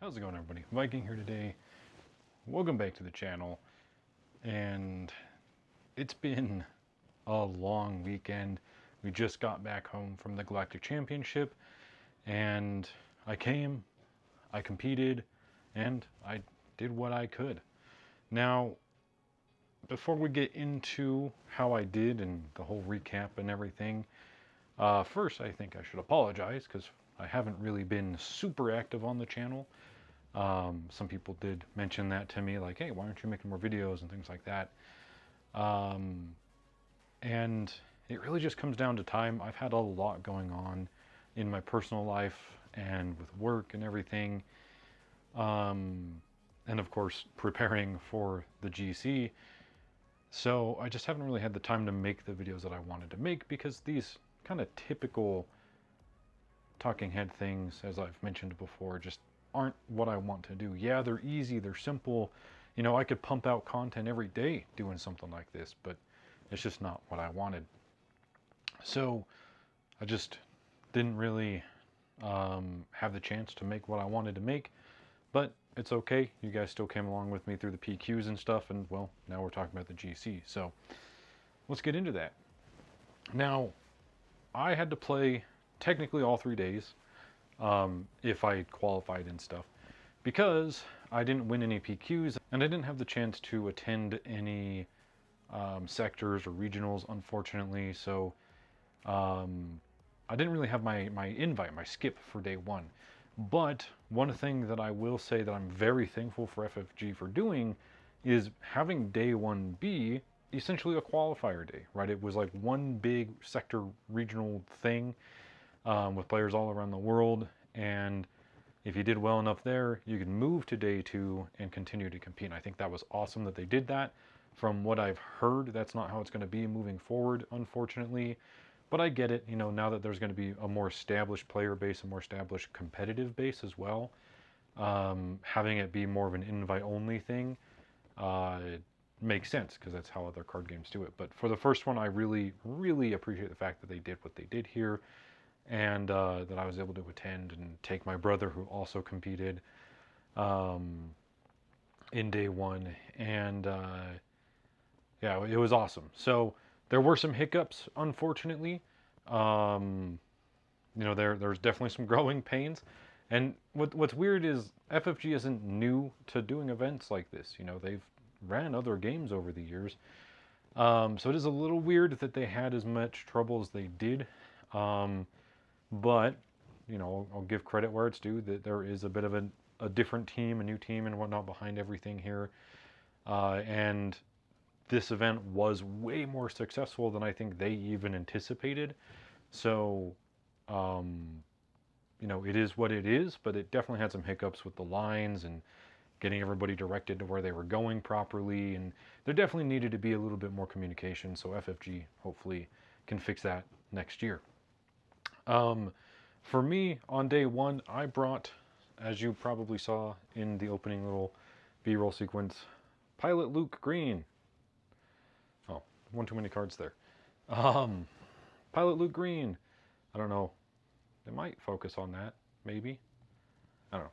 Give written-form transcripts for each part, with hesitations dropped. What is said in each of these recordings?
How's it going, everybody? Viking here today. Welcome back to the channel. And it's been a long weekend. We just got back home from the Galactic Championship, and I competed, and I did what I could. Now, before we get into how I did and the whole recap and everything, first I think I should apologize because I haven't really been super active on the channel. Some people did mention that to me, like, hey, why aren't you making more videos and things like that? And it really just comes down to time. I've had a lot going on in my personal life and with work and everything. And of course, preparing for the GC. So I just haven't really had the time to make the videos that I wanted to make because these kind of typical talking head things, as I've mentioned before, just aren't what I want to do. Yeah, they're easy, they're simple. You know, I could pump out content every day doing something like this, but it's just not what I wanted. So I just didn't really have the chance to make what I wanted to make, but it's okay. You guys still came along with me through the PQs and stuff, and well, now we're talking about the GC. So let's get into that. Now, I had to play technically all 3 days. If I qualified and stuff, because I didn't win any PQs and I didn't have the chance to attend any sectors or regionals, unfortunately. So I didn't really have my invite, my skip for day one. But one thing that I will say that I'm very thankful for FFG for doing is having day one be essentially a qualifier day, right? It was like one big sector regional thing with players all around the world, and if you did well enough there, you could move to day two and continue to compete. And I think that was awesome that they did that. From what I've heard, that's not how it's going to be moving forward, unfortunately. But I get it, you know, now that there's going to be a more established player base, a more established competitive base as well, having it be more of an invite-only thing, it makes sense because that's how other card games do it. But for the first one, I really, really appreciate the fact that they did what they did here, and that I was able to attend and take my brother, who also competed in day one, and yeah, it was awesome. So there were some hiccups, unfortunately. You know, there's definitely some growing pains, and what's weird is FFG isn't new to doing events like this. You know, they've ran other games over the years, so it is a little weird that they had as much trouble as they did. But, you know, I'll give credit where it's due, that there is a bit of a different team, a new team and whatnot behind everything here. And this event was way more successful than I think they even anticipated. So, you know, it is what it is, but it definitely had some hiccups with the lines and getting everybody directed to where they were going properly. And there definitely needed to be a little bit more communication. So FFG hopefully can fix that next year. For me, on day one, I brought, as you probably saw in the opening little B-roll sequence, Pilot Luke Green. Oh, one too many cards there. Pilot Luke Green. I don't know. They might focus on that, maybe. I don't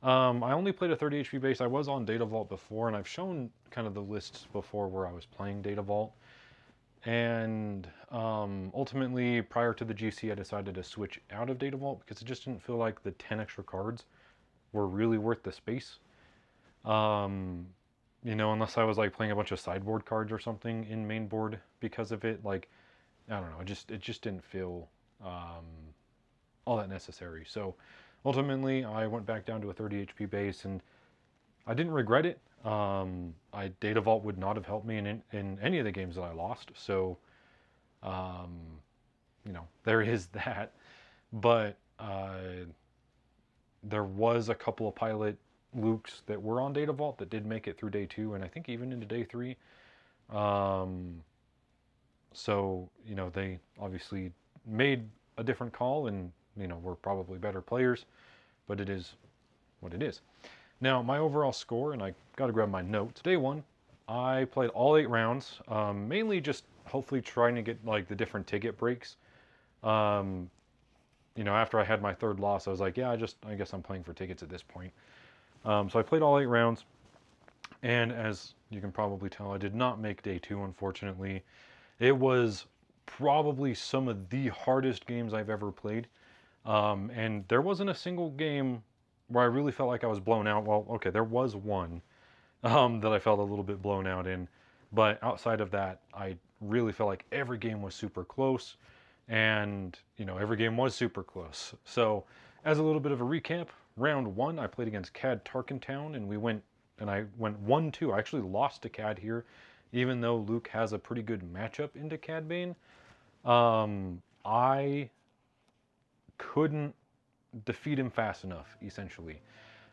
know. I only played a 30 HP base. I was on Data Vault before, and I've shown kind of the lists before where I was playing Data Vault. And ultimately, prior to the GC, I decided to switch out of Data Vault because it just didn't feel like the 10 extra cards were really worth the space. You know, unless I was like playing a bunch of sideboard cards or something in main board because of it. Like, I don't know, it just didn't feel all that necessary. So ultimately, I went back down to a 30 HP base, and I didn't regret it. Data Vault would not have helped me in any of the games that I lost. So, you know, there is that. But there was a couple of pilot Lukes that were on Data Vault that did make it through day two, and I think even into day three. So, you know, they obviously made a different call, and, you know, were probably better players, but it is what it is. Now, my overall score, and I got to grab my notes. Day one, I played all 8 rounds, mainly just hopefully trying to get like the different ticket breaks. You know, after I had my third loss, I was like, yeah, I guess I'm playing for tickets at this point. So I played all 8 rounds, and as you can probably tell, I did not make day 2, unfortunately. It was probably some of the hardest games I've ever played. And there wasn't a single game where I really felt like I was blown out. Well, okay, there was one that I felt a little bit blown out in. But outside of that, I really felt like every game was super close. And, every game was super close. So, as a little bit of a recap, round 1, I played against Cad Tarkentown, and I went 1-2. I actually lost to Cad here, even though Luke has a pretty good matchup into Cad Bane. I couldn't defeat him fast enough, essentially.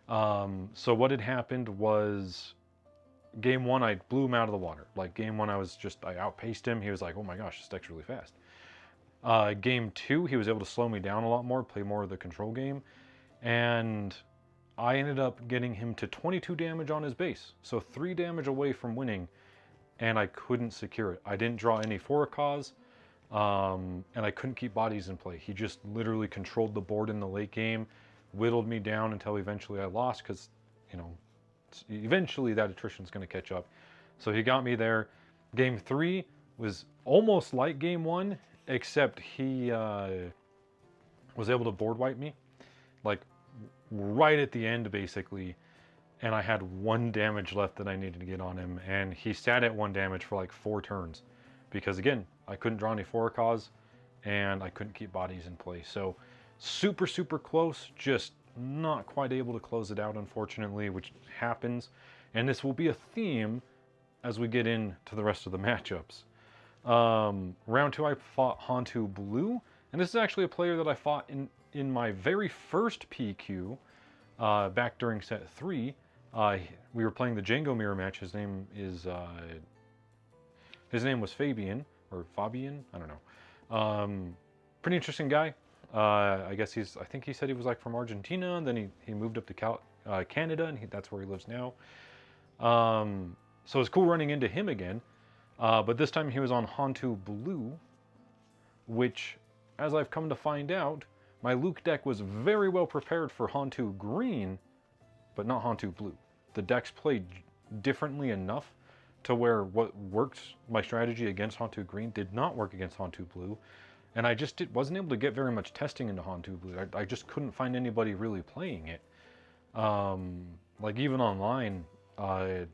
So what had happened was game 1, I blew him out of the water. Like game 1, I outpaced him. He was like, oh my gosh, this deck's really fast. Game 2, he was able to slow me down a lot more, play more of the control game. And I ended up getting him to 22 damage on his base. So 3 damage away from winning, and I couldn't secure it. I didn't draw any Forakas. And I couldn't keep bodies in play. He just literally controlled the board in the late game, whittled me down until eventually I lost because, eventually that attrition is going to catch up. So he got me there. Game 3 was almost like game 1, except he was able to board wipe me, like right at the end basically. And I had 1 damage left that I needed to get on him, and he sat at 1 damage for like 4 turns. Because again, I couldn't draw any Forakas, and I couldn't keep bodies in place. So super, super close, just not quite able to close it out, unfortunately, which happens. And this will be a theme as we get into the rest of the matchups. Round 2, I fought Hantu Blue, and this is actually a player that I fought in my very first PQ back during set 3. We were playing the Django Mirror match. His name was Fabian, or Fabian, I don't know. Pretty interesting guy. I think he said he was like from Argentina, and then he moved up to Canada, and that's where he lives now. So it's cool running into him again. But this time he was on Hantu Blue, which, as I've come to find out, my Luke deck was very well prepared for Hantu Green, but not Hantu Blue. The decks played differently enough to where what worked, my strategy against Hantu Green, did not work against Hantu Blue. And I just wasn't able to get very much testing into Hantu Blue. I just couldn't find anybody really playing it. Like even online, all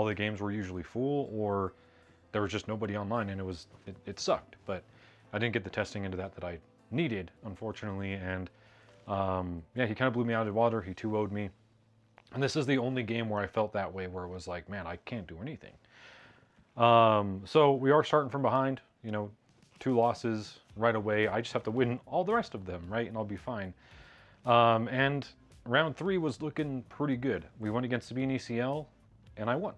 the games were usually full, or there was just nobody online, and it sucked. But I didn't get the testing into that I needed, unfortunately. And he kind of blew me out of the water. He 2-0'd me. And this is the only game where I felt that way, where it was like, man, I can't do anything. So we are starting from behind, 2 losses right away. I just have to win all the rest of them, right? And I'll be fine. And round 3 was looking pretty good. We went against Sabine ECL, and I won.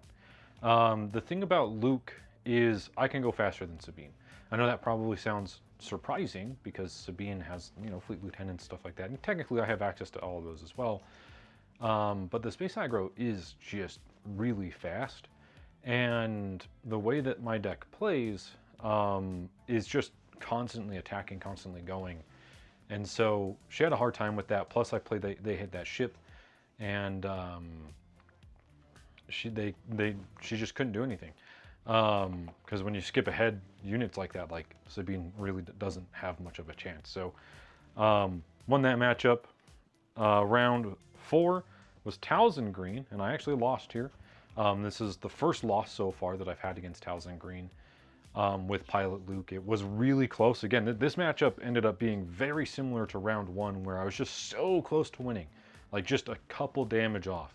The thing about Luke is I can go faster than Sabine. I know that probably sounds surprising because Sabine has, Fleet Lieutenant and stuff like that. And technically I have access to all of those as well. But the space aggro is just really fast, and the way that my deck plays is just constantly attacking, constantly going, and so she had a hard time with that. Plus, they hit that ship, and she just couldn't do anything because when you skip ahead units like that, like Sabine really doesn't have much of a chance. So won that matchup. Round 4 was Towson Green, and I actually lost here. This is the first loss so far that I've had against Towson Green with Pilot Luke. It was really close. Again, this matchup ended up being very similar to round 1, where I was just so close to winning, like just a couple damage off,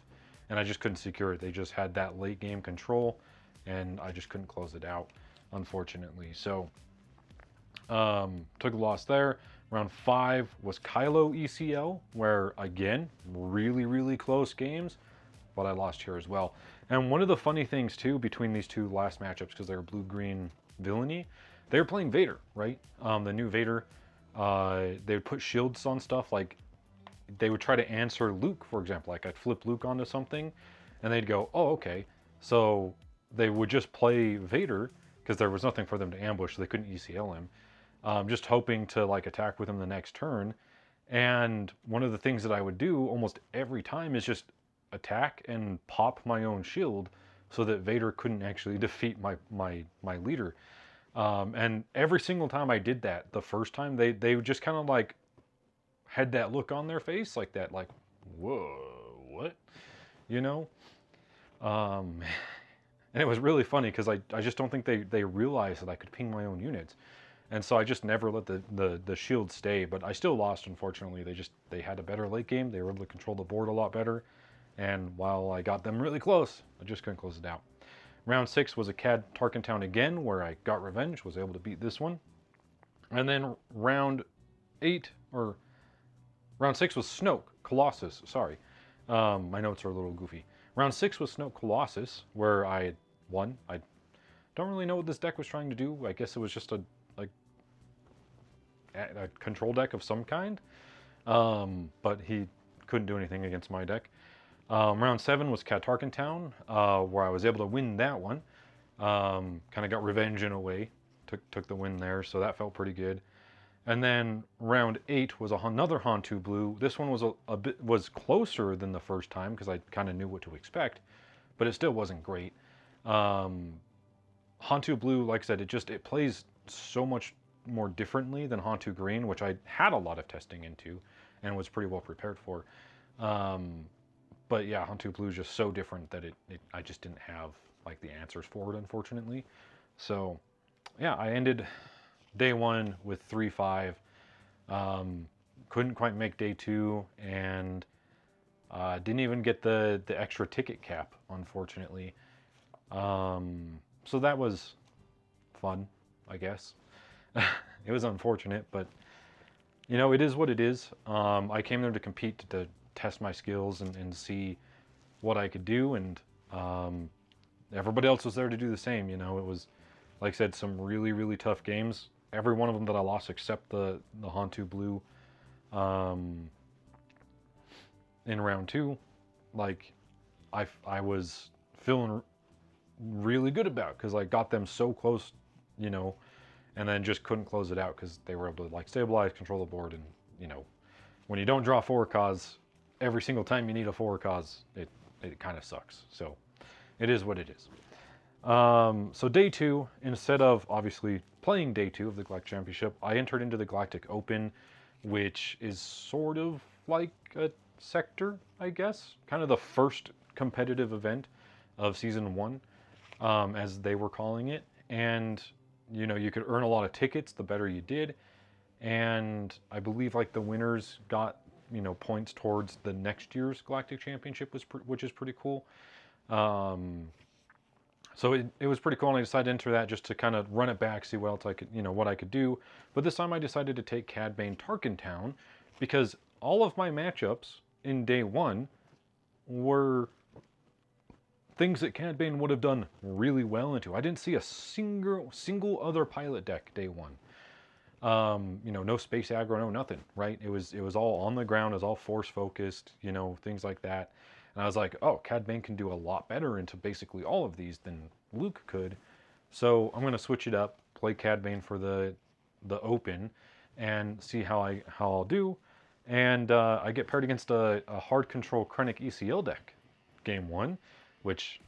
and I just couldn't secure it. They just had that late game control, and I just couldn't close it out, unfortunately. So took a loss there. Round 5 was Kylo ECL, where again, really, really close games, but I lost here as well. And one of the funny things too between these 2 last matchups, because they were blue-green villainy, they were playing Vader, right? The new Vader. They would put shields on stuff, like they would try to answer Luke, for example. Like I'd flip Luke onto something, and they'd go, oh, okay. So they would just play Vader, because there was nothing for them to ambush, so they couldn't ECL him. Just hoping to like attack with him the next turn, And one of the things that I would do almost every time is just attack and pop my own shield so that Vader couldn't actually defeat my leader. And every single time I did that, the first time they just kind of like had that look on their face, like that, like, whoa, what, you know? Um, and it was really funny because I just don't think they realized that I could ping my own units. And so I just never let the shield stay, but I still lost, unfortunately. They had a better late game. They were able to control the board a lot better. And while I got them really close, I just couldn't close it out. Round 6 was a Cad Tarkin Town again, where I got revenge, was able to beat this one. And then round 8, or round 6 was Snoke, Colossus, sorry. My notes are a little goofy. Round 6 was Snoke Colossus, where I won. I don't really know what this deck was trying to do. I guess it was just a control deck of some kind. But he couldn't do anything against my deck. Round 7 was Cad Tarkin Town, where I was able to win that one. Kind of got revenge in a way. Took the win there, so that felt pretty good. And then round 8 was another Hantu Blue. This one was a bit closer than the first time because I kind of knew what to expect, but it still wasn't great. Hantu Blue, like I said, it plays so much more differently than Hantu Green, which I had a lot of testing into and was pretty well prepared for. But yeah, Hantu Blue is just so different that I just didn't have like the answers for it, unfortunately. So yeah, I ended day 1 with 3-5. Couldn't quite make day 2, and didn't even get the extra ticket cap, unfortunately. So that was fun, I guess. It was unfortunate, but you know, it is what it is. I came there to compete, to test my skills and see what I could do, and everybody else was there to do the same. You know, it was, like I said, some really, really tough games. Every one of them that I lost except the Hantu Blue in round 2, like I was feeling really good about, because I got them so close, you know, and then just couldn't close it out because they were able to like stabilize, control the board, and you know, when you don't draw 4-Ks every single time you need a 4-Ks, it kind of sucks. So it is what it is. So day 2, instead of obviously playing day 2 of the Galactic Championship, I entered into the Galactic Open, which is sort of like a sector, I guess, kind of the first competitive event of season 1, as they were calling it. And you know, you could earn a lot of tickets the better you did, and I believe like the winners got, you know, points towards the next year's Galactic Championship, which is pretty cool. So it was pretty cool, and I decided to enter that just to kind of run it back, see what else I could, you know, what I could do. But this time I decided to take Cad Bane Tarkin Town, because all of my matchups in day 1 were things that Cad Bane would have done really well into. I didn't see a single other pilot deck day 1. You know, no space aggro, no nothing, right? It was all on the ground, it was all force focused, you know, things like that. And I was like, oh, Cad Bane can do a lot better into basically all of these than Luke could. So I'm going to switch it up, play Cad Bane for the open, and see how I'll do. And I get paired against a hard control Krennic ECL deck, game 1, which,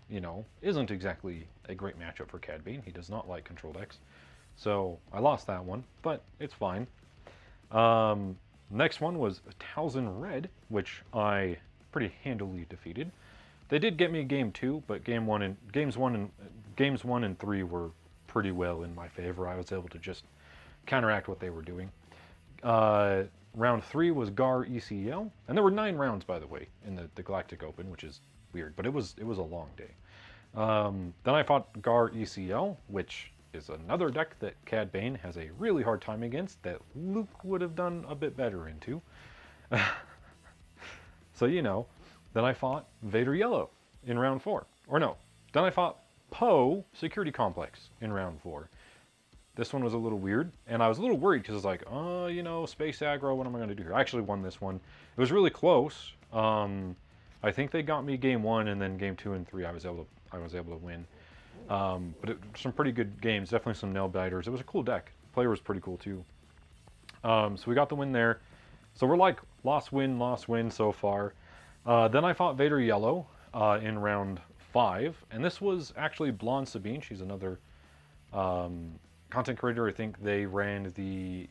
you know, isn't exactly a great matchup for Cad Bane. He does not like control decks. So I lost that one, but it's fine. Next one was Talzin Red, which I pretty handily defeated. They did get me game 2, but games 1 and 3 were pretty well in my favor. I was able to just counteract what they were doing. Round 3 was Gar ECL, and there were 9 rounds, by the way, in the Galactic Open, which is weird, but it was a long day. Then I fought Gar ECL, which is another deck that Cad Bane has a really hard time against, that Luke would have done a bit better into. So, you know, then I fought Vader Yellow in round 4. Or no, then I fought Poe Security Complex in round 4. This one was a little weird, and I was a little worried because I was like, oh, you know, space aggro, what am I going to do here? I actually won this one. It was really close. I think they got me game 1, and then game 2 and 3 I was able to win. But some pretty good games, definitely some nail biters. It was a cool deck. Player was pretty cool too. So we got the win there. So we're like lost win so far. Then I fought Vader Yellow in round 5, and this was actually Blonde Sabine. She's another content creator. I think they ran the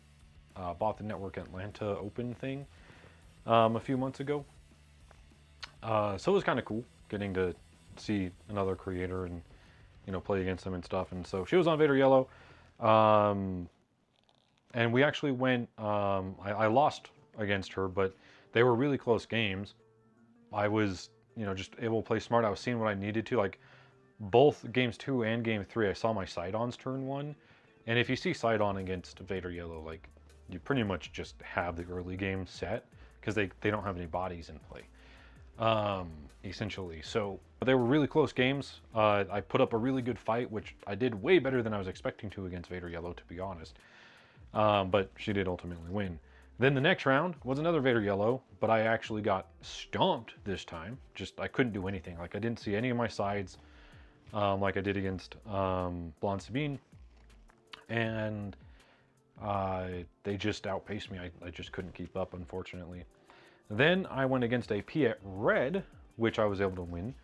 Bought the Network Atlanta Open thing a few months ago. So it was kind of cool getting to see another creator and play against them and stuff. And so she was on Vader Yellow, and we actually went. I lost against her, but they were really close games. I was just able to play smart. I was seeing what I needed to. Like both games 2 and game 3, I saw my side-ons turn 1, and if you see side-on against Vader Yellow, like you pretty much just have the early game set because they don't have any bodies in play. Essentially. So they were really close games. I put up a really good fight, which I did way better than I was expecting to against Vader Yellow, to be honest. But she did ultimately win. Then the next round was another Vader Yellow, but I actually got stomped this time. Just, I couldn't do anything. Like, I didn't see any of my sides like I did against Blonde Sabine. And they just outpaced me. I just couldn't keep up, unfortunately. Then I went against a Piet Red, which I was able to win.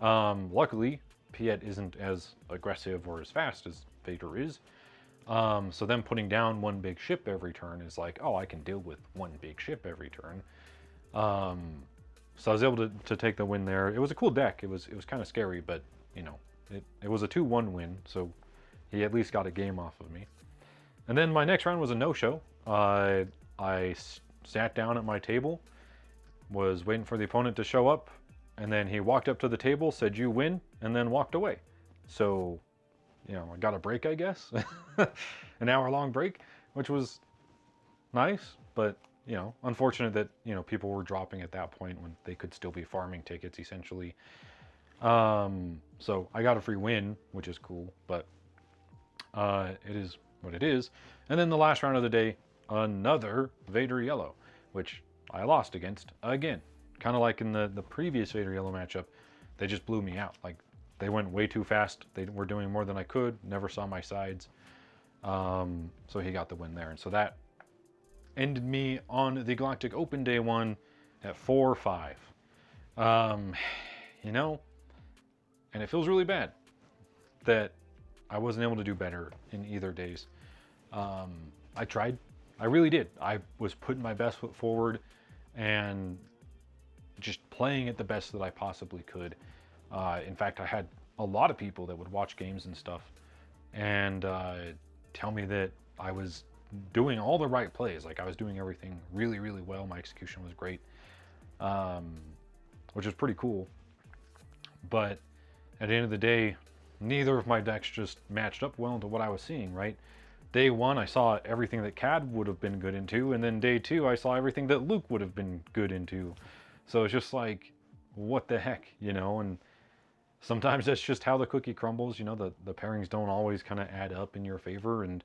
Luckily, Piet isn't as aggressive or as fast as Vader is. So them putting down one big ship every turn is like, oh, I can deal with one big ship every turn. So I was able to take the win there. It was a cool deck. It was kind of scary, but it was a 2-1 win, so he at least got a game off of me. And then my next round was a no-show. I sat down at my table, was waiting for the opponent to show up, and then he walked up to the table, said, "You win," and then walked away. So, I got a break, I guess. An hour-long break, which was nice, but, unfortunate that, people were dropping at that point when they could still be farming tickets, essentially. So I got a free win, which is cool, but it is what it is. And then the last round of the day, another Vader Yellow, which I lost against again. Kind of like in the previous Vader Yellow matchup, they just blew me out. Like, they went way too fast. They were doing more than I could. Never saw my sides. So he got the win there. And so that ended me on the Galactic Open Day 1 at 4-5. And it feels really bad that I wasn't able to do better in either days. I tried. I really did. I was putting my best foot forward and just playing it the best that I possibly could. In fact, I had a lot of people that would watch games and stuff and tell me that I was doing all the right plays. Like, I was doing everything really, really well. My execution was great, which was pretty cool. But at the end of the day, neither of my decks just matched up well into what I was seeing, right? Day 1, I saw everything that Cad would have been good into, and then day 2, I saw everything that Luke would have been good into. So it's just like, what the heck, And sometimes that's just how the cookie crumbles, the pairings don't always kind of add up in your favor, and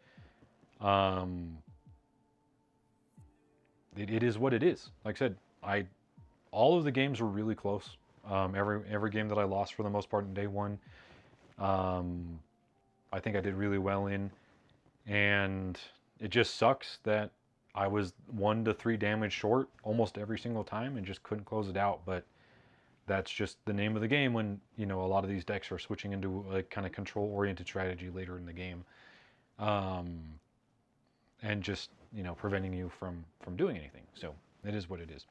it is what it is. Like I said, all of the games were really close. Every game that I lost for the most part in day 1, I think I did really well in. And it just sucks that I was 1 to 3 damage short almost every single time and just couldn't close it out. But that's just the name of the game when, a lot of these decks are switching into a kind of control-oriented strategy later in the game. And just, preventing you from doing anything. So it is what it is.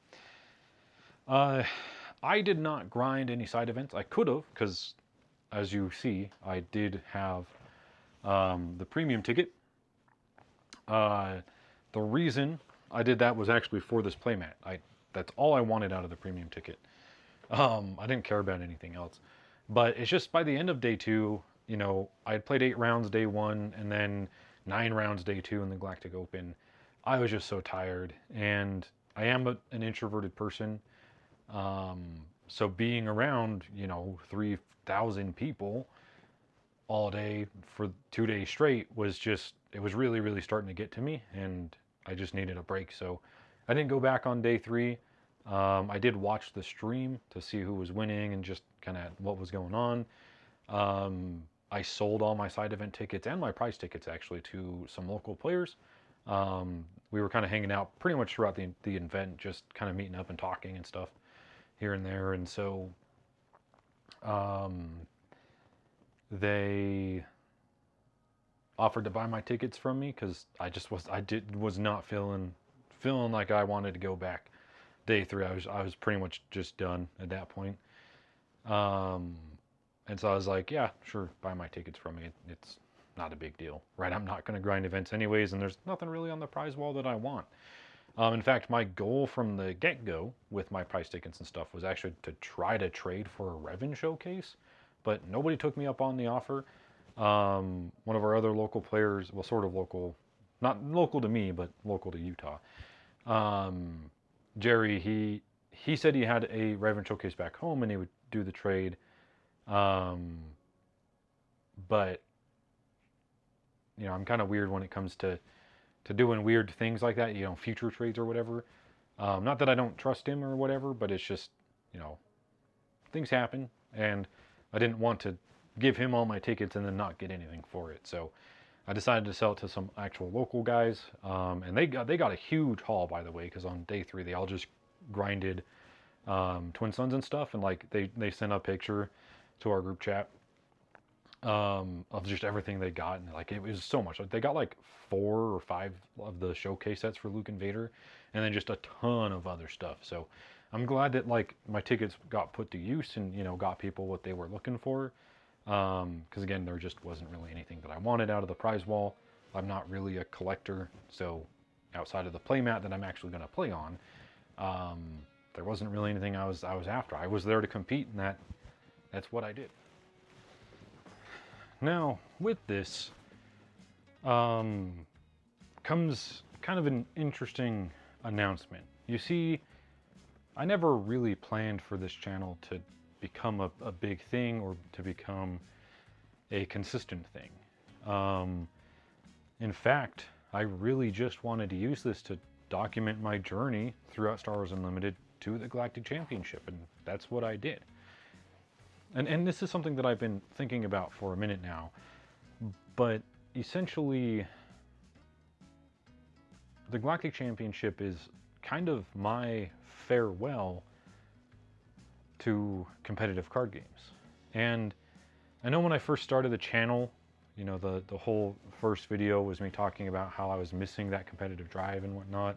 I did not grind any side events. I could have, because as you see, I did have the premium ticket. The reason I did that was actually for this playmat. That's all I wanted out of the premium ticket. I didn't care about anything else. But it's just by the end of day 2, I had played 8 rounds day 1 and then 9 rounds day 2 in the Galactic Open. I was just so tired, and I am an introverted person. So being around, 3,000 people all day for 2 days straight was just, it was really, really starting to get to me, and I just needed a break. So I didn't go back on day 3. I did watch the stream to see who was winning and just kind of what was going on. I sold all my side event tickets and my prize tickets actually to some local players. We were kind of hanging out pretty much throughout the event, just kind of meeting up and talking and stuff here and there. And so um, they offered to buy my tickets from me because was not feeling like I wanted to go back day three. I was pretty much just done at that point. Um, and so I was like, yeah, sure, buy my tickets from me. It's not a big deal, right? I'm not going to grind events anyways, and there's nothing really on the prize wall that I want. In fact, my goal from the get-go with my prize tickets and stuff was actually to try to trade for a Revan showcase, but nobody took me up on the offer. One of our other local players, well, sort of local, not local to me, but local to Utah. Um, Jerry, he said he had a Revan showcase back home and he would do the trade. Um, but I'm kind of weird when it comes to doing weird things like that. Future trades or whatever. Not that I don't trust him or whatever, but it's just you know things happen, and I didn't want to give him all my tickets and then not get anything for it. So I decided to sell it to some actual local guys, and they got a huge haul, by the way, because on day three they all just grinded Twin Suns and stuff, and like they sent a picture to our group chat of just everything they got, and like it was so much. Like, they got like 4 or 5 of the showcase sets for Luke and Vader, and then just a ton of other stuff. So I'm glad that like my tickets got put to use and got people what they were looking for. Because again, there just wasn't really anything that I wanted out of the prize wall. I'm not really a collector, so outside of the playmat that I'm actually going to play on, um, there wasn't really anything I was after. I was there to compete, and that's what I did. Now, with this comes kind of an interesting announcement. You see, I never really planned for this channel to become a big thing or to become a consistent thing. In fact, I really just wanted to use this to document my journey throughout Star Wars Unlimited to the Galactic Championship, and that's what I did. And this is something that I've been thinking about for a minute now, but essentially, the Galactic Championship is kind of my farewell to competitive card games. And I know when I first started the channel, the whole first video was me talking about how I was missing that competitive drive and whatnot.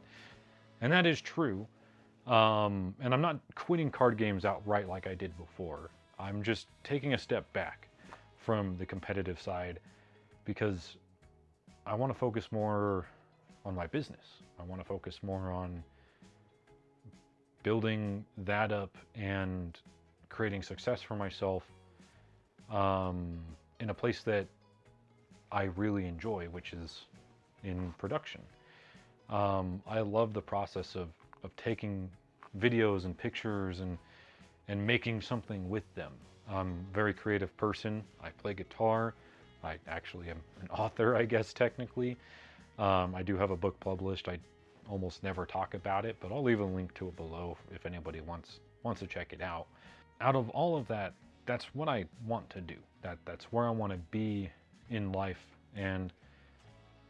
And that is true. And I'm not quitting card games outright like I did before. I'm just taking a step back from the competitive side because I want to focus more on my business. I want to focus more on building that up and creating success for myself in a place that I really enjoy, which is in production. I love the process of taking videos and pictures and making something with them. I'm a very creative person. I play guitar. I actually am an author, I guess, technically. I do have a book published. I almost never talk about it, but I'll leave a link to it below if anybody wants to check it out. Out of all of that, that's what I want to do. That's where I want to be in life, and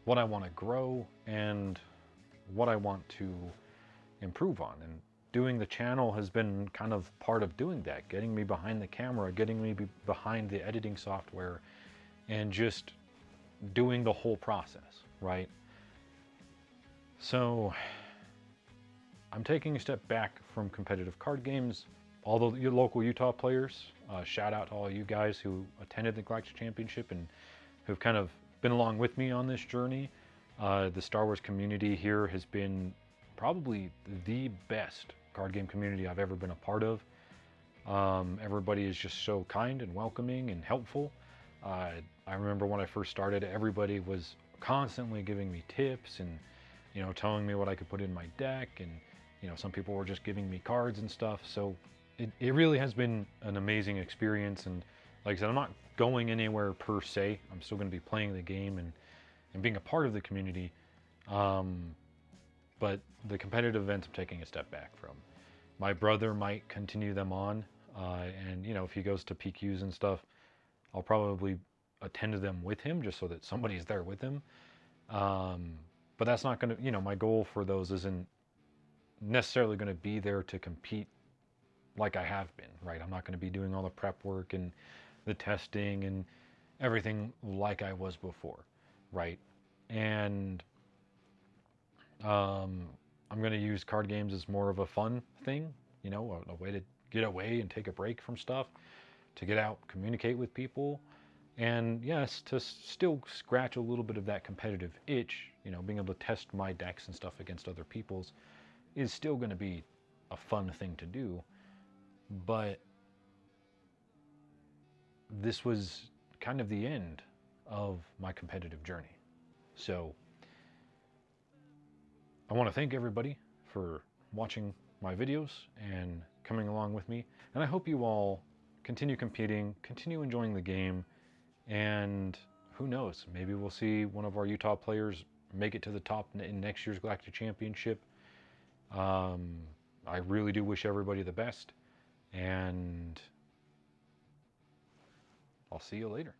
what I want to grow, and what I want to improve on. And doing the channel has been kind of part of doing that, getting me behind the camera, getting me behind the editing software, and just doing the whole process, right? So I'm taking a step back from competitive card games. All the local Utah players, shout out to all you guys who attended the Galactic Championship and who've kind of been along with me on this journey. The Star Wars community here has been probably the best card game community I've ever been a part of. Everybody is just so kind and welcoming and helpful. I remember when I first started, everybody was constantly giving me tips and telling me what I could put in my deck, and some people were just giving me cards and stuff. So it really has been an amazing experience. And like I said, I'm not going anywhere per se. I'm still going to be playing the game and being a part of the community. But the competitive events I'm taking a step back from. My brother might continue them on, and if he goes to PQs and stuff, I'll probably attend to them with him just so that somebody's there with him. But that's not going to, you know, my goal for those isn't necessarily going to be there to compete like I have been, right? I'm not going to be doing all the prep work and the testing and everything like I was before, right? And I'm going to use card games as more of a fun thing, you know, a way to get away and take a break from stuff, to get out, communicate with people, and yes, to still scratch a little bit of that competitive itch, you know, being able to test my decks and stuff against other people's is still going to be a fun thing to do. But this was kind of the end of my competitive journey. So I want to thank everybody for watching my videos and coming along with me. And I hope you all continue competing, continue enjoying the game, and who knows, maybe we'll see one of our Utah players make it to the top in next year's Galactic Championship. I really do wish everybody the best, and I'll see you later.